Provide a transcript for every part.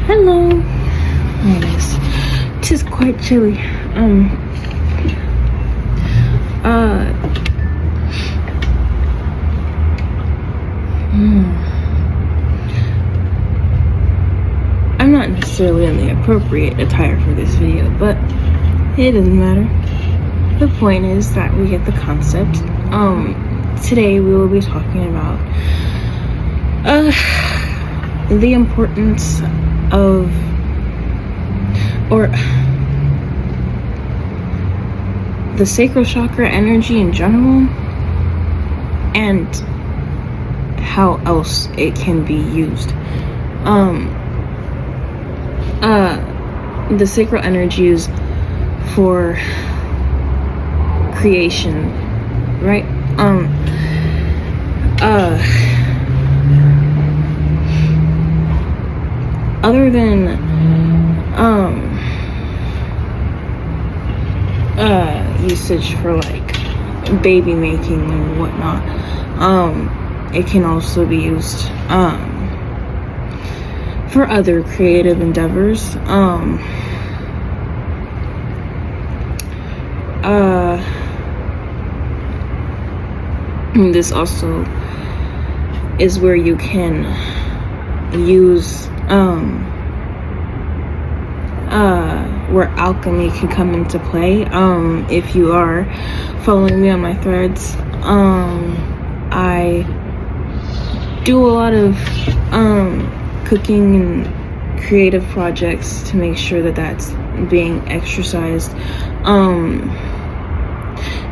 Hello. Anyways, it is quite chilly. I'm not necessarily in the appropriate attire for this video, but it doesn't matter. The point is that we get the concept. Today we will be talking about the importance of, or the sacral chakra energy in general, and how else it can be used. The sacral energy is for creation, right? Other than usage for like baby making and whatnot, it can also be used for other creative endeavors. This also is where you can use where alchemy can come into play. If you are following me on my threads, I do a lot of cooking and creative projects to make sure that that's being exercised,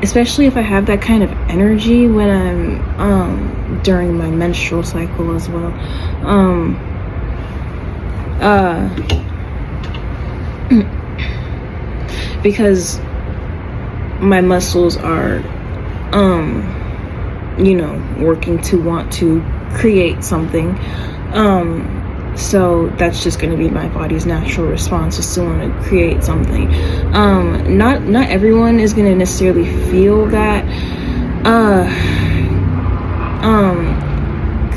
especially if I have that kind of energy when I'm during my menstrual cycle as well. Because my muscles are working to want to create something, so that's just going to be my body's natural response, is to want to create something. Not everyone is going to necessarily feel that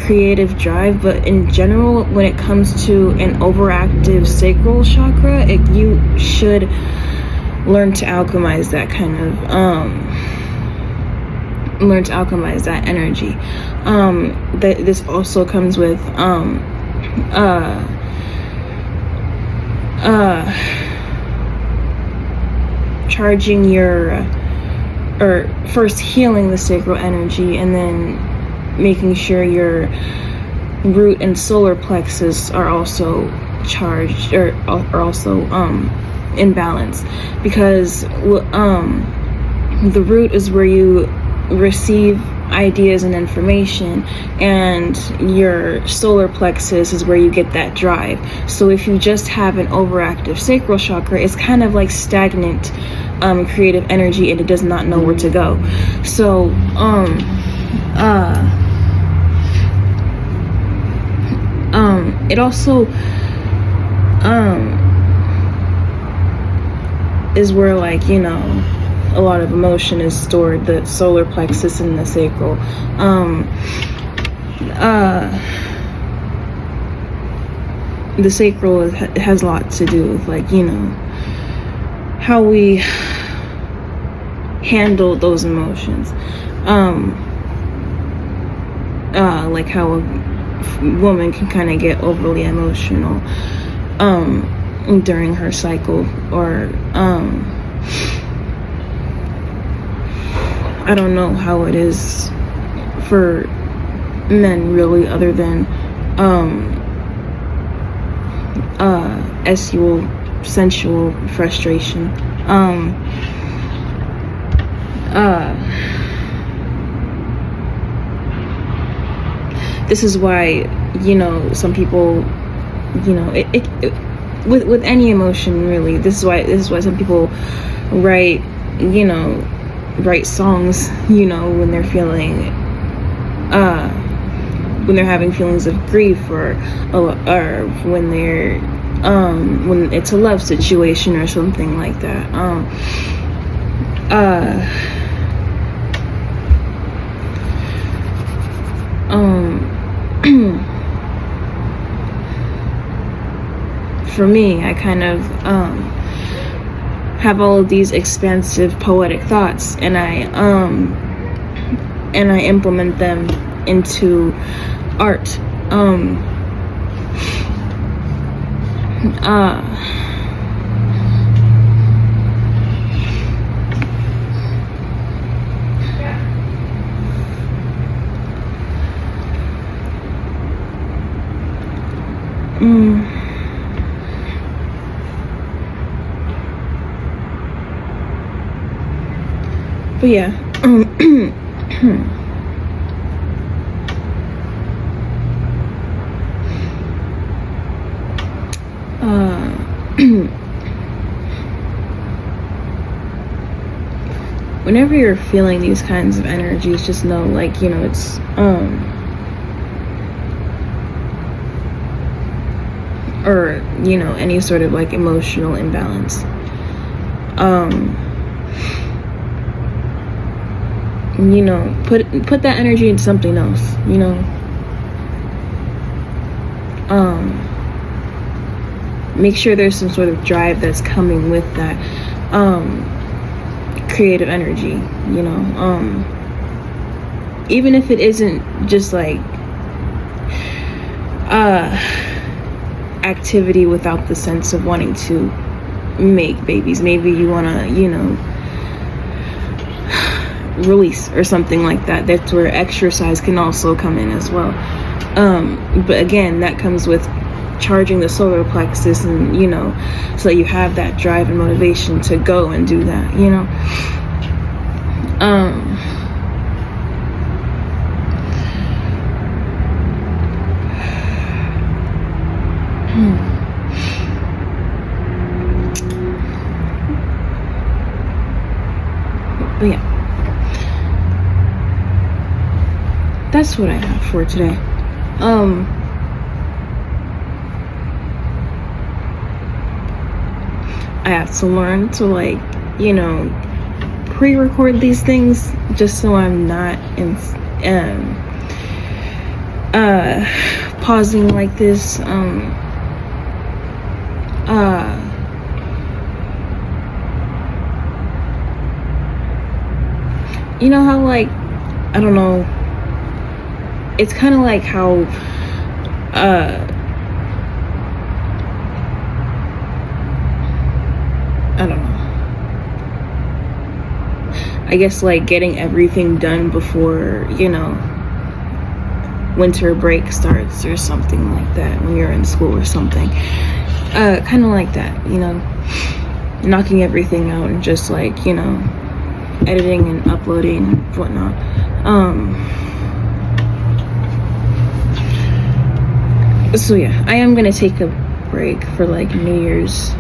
creative drive, but in general, when it comes to an overactive sacral chakra, you should learn to alchemize that kind of that energy. This also comes with charging your, or first healing the sacral energy, and then making sure your root and solar plexus are also charged, or are also in balance, because the root is where you receive ideas and information, and your solar plexus is where you get that drive. So if you just have an overactive sacral chakra, it's kind of like stagnant creative energy, and it does not know where to go. So it also is where, like, a lot of emotion is stored, the solar plexus and the sacral. The sacral has a lot to do with, like, how we handle those emotions. Like how a woman can kind of get overly emotional during her cycle, or I don't know how it is for men, really, other than sensual frustration. This is why, some people, with any emotion, really, this is why some people write songs, when they're feeling, when they're having feelings of grief, or when they're, when it's a love situation or something like that. for me, I kind of have all of these expansive poetic thoughts, and I implement them into art. But yeah, whenever you're feeling these kinds of energies, just know, like, you know, it's or, you know, any sort of like emotional imbalance, you know, put that energy into something else, you know. Make sure there's some sort of drive that's coming with that creative energy, you know. Even if it isn't just like activity without the sense of wanting to make babies. Maybe you want to, you know, release or something like that. That's where exercise can also come in as well. But again, that comes with charging the solar plexus, and, you know, so that you have that drive and motivation to go and do that, you know. But yeah, that's what I have for today. I have to learn to, like, you know, pre-record these things just so I'm not in pausing like this. You know how, like, I don't know, it's kind of like how I don't know, I guess, like, getting everything done before, you know, winter break starts or something like that when you're in school or something. Kind of like that, you know, knocking everything out and just, like, you know, editing and uploading and whatnot. So yeah, I am gonna take a break for, like, New Year's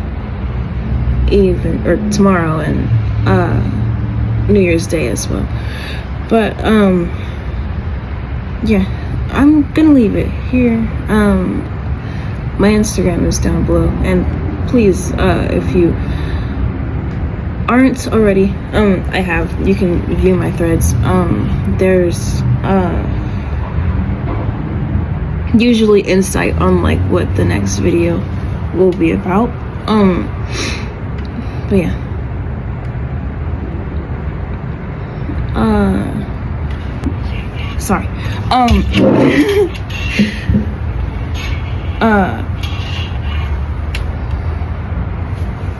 Eve or tomorrow and New Year's Day as well. But yeah, I'm gonna leave it here. My Instagram is down below, and please, if you aren't already, you can view my threads. There's usually insight on, like, what the next video will be about. But yeah, sorry.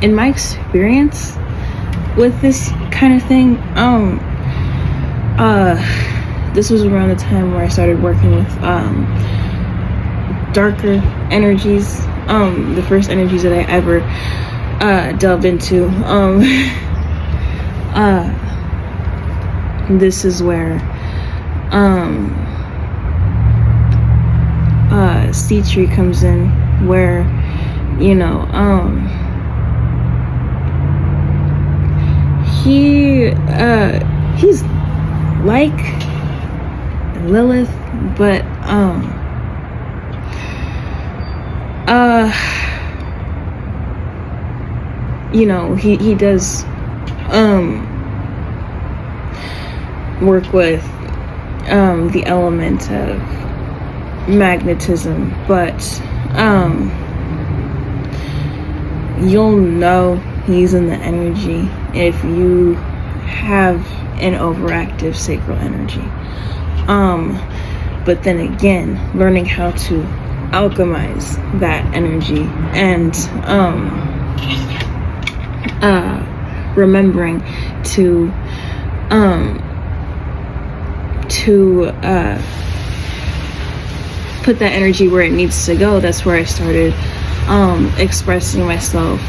In my experience with this kind of thing, this was around the time where I started working with darker energies, the first energies that I ever delved into. This is where Sea Tree comes in, where, you know, he's like Lilith, but you know, he does work with the element of magnetism, but you'll know he's in the energy if you have an overactive sacral energy. But then again, learning how to alchemize that energy and remembering to put that energy where it needs to go. That's where I started expressing myself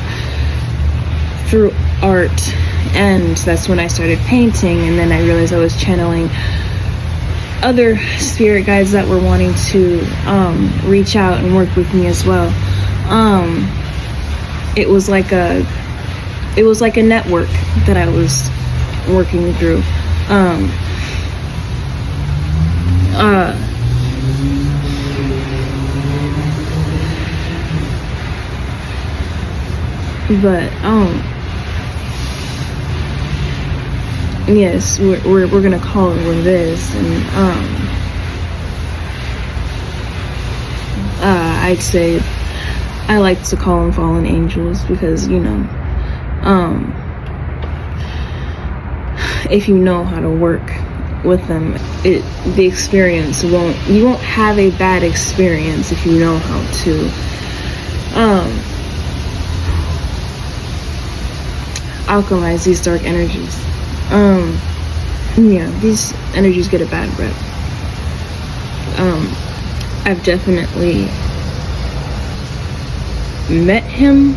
through art, and that's when I started painting. And then I realized I was channeling other spirit guides that were wanting to reach out and work with me as well. It was like a network that I was working through. But yes, we're gonna call it what it is, and I'd say I like to call them fallen angels because, you know, if you know how to work with them, the experience you won't have a bad experience if you know how to alchemize these dark energies. Yeah, these energies get a bad rep. I've definitely met him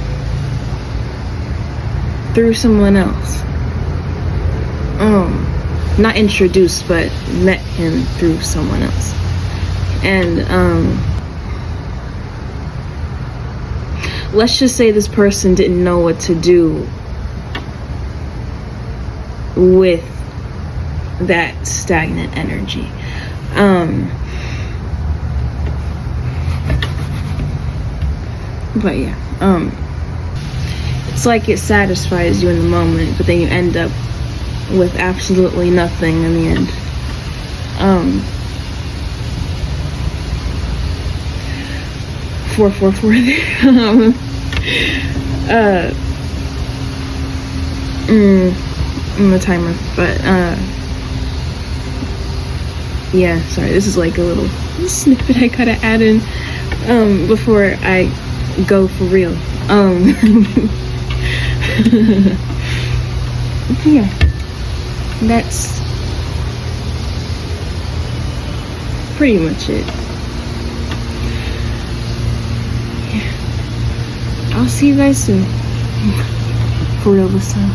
through someone else. Not introduced, but met him through someone else. And let's just say this person didn't know what to do with that stagnant energy. But yeah, it's like it satisfies you in the moment, but then you end up with absolutely nothing in the end. 444 there. I'm the timer, but yeah, sorry, this is like a little snippet I gotta add in before I go for real. Yeah, that's pretty much it. Yeah, I'll see you guys soon. For real this time.